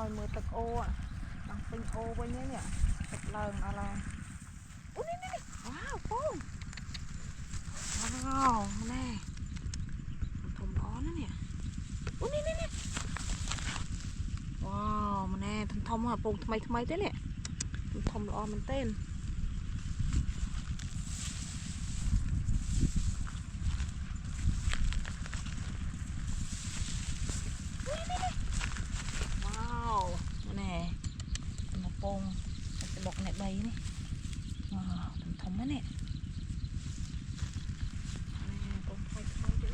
อยมือตะโออ่ะตั้งเป็นโอไว้เนี่ยตะเลิงอะไรอุ้ยนี่ว้าวโป้งว้าวแน่มันทมร้อนนะเนี่ยอุ้ยนี่ว้าวมันแน่ทมอ่ะโป้งทำไมเต้เนี่ยมันทมร้อนมันเต้นว้าวมันแน่มาโป้งจะบอกเนี่ยใบนี่ว้าวทมๆนะเนี่ยโป้งทำไมดิ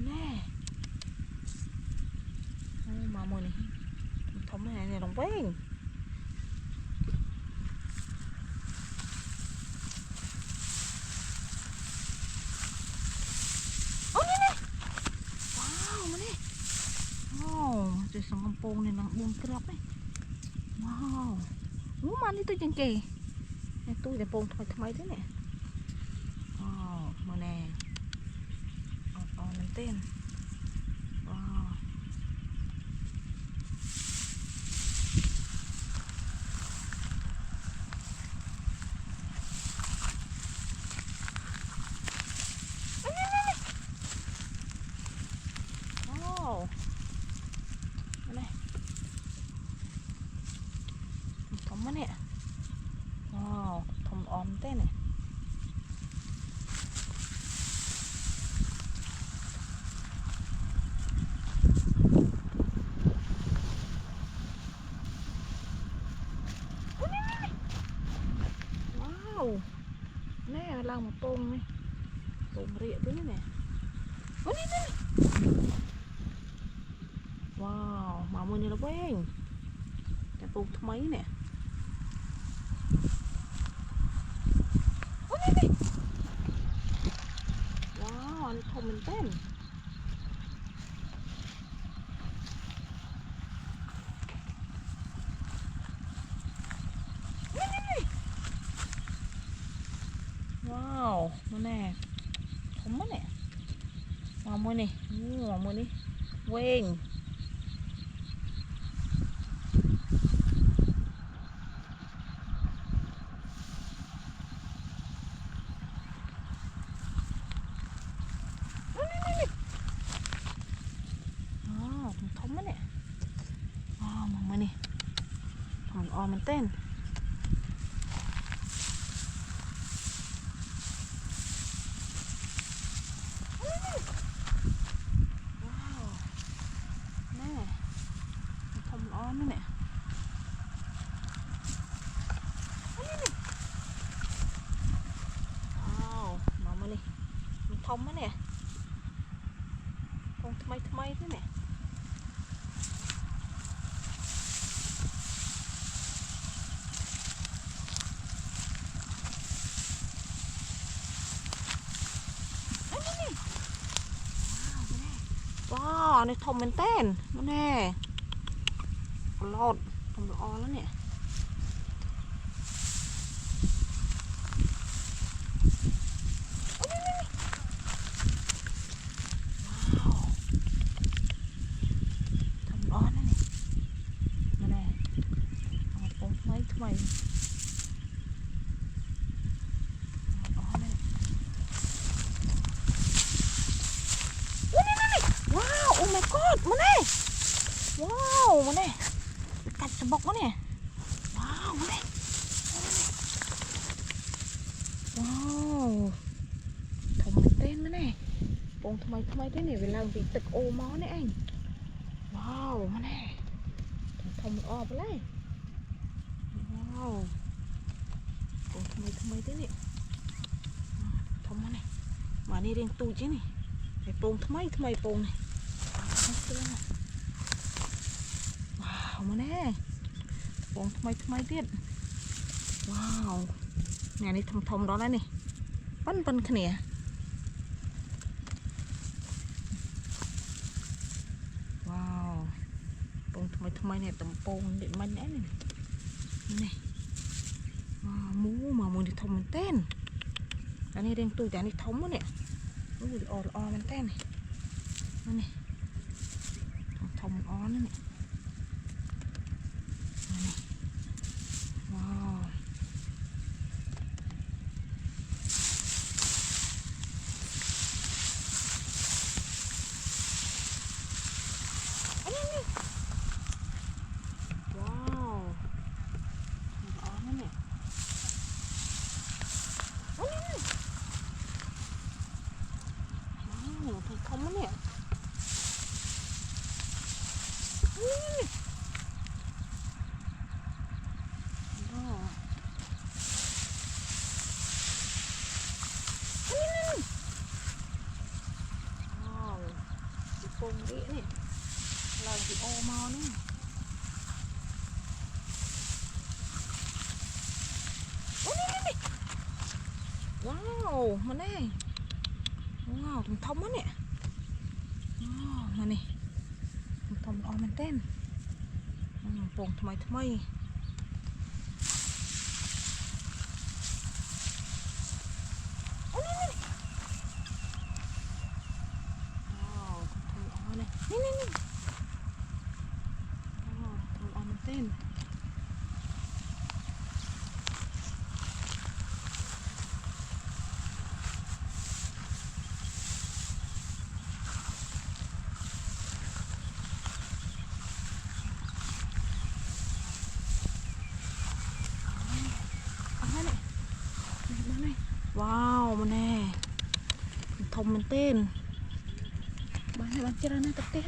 แน่มาหมดนี่ทำอะไรเนี่ยลองเว้งโอ้นี่ว้าวมาเนี่ยโอ้จะส่งกำปงเนี่ยนังบุญกรับเลยว้าวมานี่ตัวจังเกย์เนี่ยตู้จะปงทำไมด้วยเนี่ยว้าวมาแน่เอามันเต้นว้าวทำมาเนี่ยว้าวทำออมเต้นเนี่ยว้าวแน่ล่างมาโป่งเลยโป่งเรียบด้วยเนี่ยวันนี้ว้าวมามือนี่ละเว้งแต่ปลูกทำไมเนี่ยว้าวอันทมมันเต้นว้าวนั่นแน่ทมมันเนี่ยมามือนี่มามือนี่เว้งทมมันเนี่ยว้าวมามือนี่ทมออมมันเต้นอ๋อนี่เนี่ยว้าวมาเลยมันทมมะเนี่ยทำไมด้วยเนี่ยว้าวนี่ทมมันเต้นมาแน่รอดทมร้อนแล้วเนี่ยร้อนนะนี่มาแน่เอาปงทำไมร้อนเลยว้าวโอ้ my god มาแน่ว้าวมาแน่กัดสะบกมาเนี่ยว้าวมาแน่ว้าวทำมันเต้นมาแน่ปงทำไมด้วยเนี่ยเวลาตีตึกโอมอเนี่ยเองว้าวมาแน่ทำออกไปเลยว้าวปงทำไมด้วยเนี่ยทำมาเนี่ยมานี่เรียงตูจีนี่ไอ้ปงทำไมปงเนี่ยว้าวมาแน่ปงทำไมเตี้ยว้าวเนี่ยนี่ทำร้อนแล้วนี่ปั้นขเนี่ยว้าวปงทำไมเนี่ยตำปงเด็ดมันแน่นี่ มันจะทำมันเต้นอันนี้เรียงตัวแต่อันนี้ทมมั้งเนี่ยอู้ยอ่อนมันเต้นนั่นนี่ทมอ่อนนั่นนี่ว้าวอันนี้นี่ว้าวอ่อนนั่นนี่อันนี้นี่ว้าวทมมั้งเนี่ยปงดินี่เราสิโอมอนี่นี่ว้าวมันได้ว้าวถึงทอมมั้งเนี่ยว้าวมานี่ถึงทอมออมันเต้นปงทำไมนี่ทำออมันเต้นว้าวมันแน่ทอมมันเต้นบ้านไหนบ้านเจริญนะตะเต้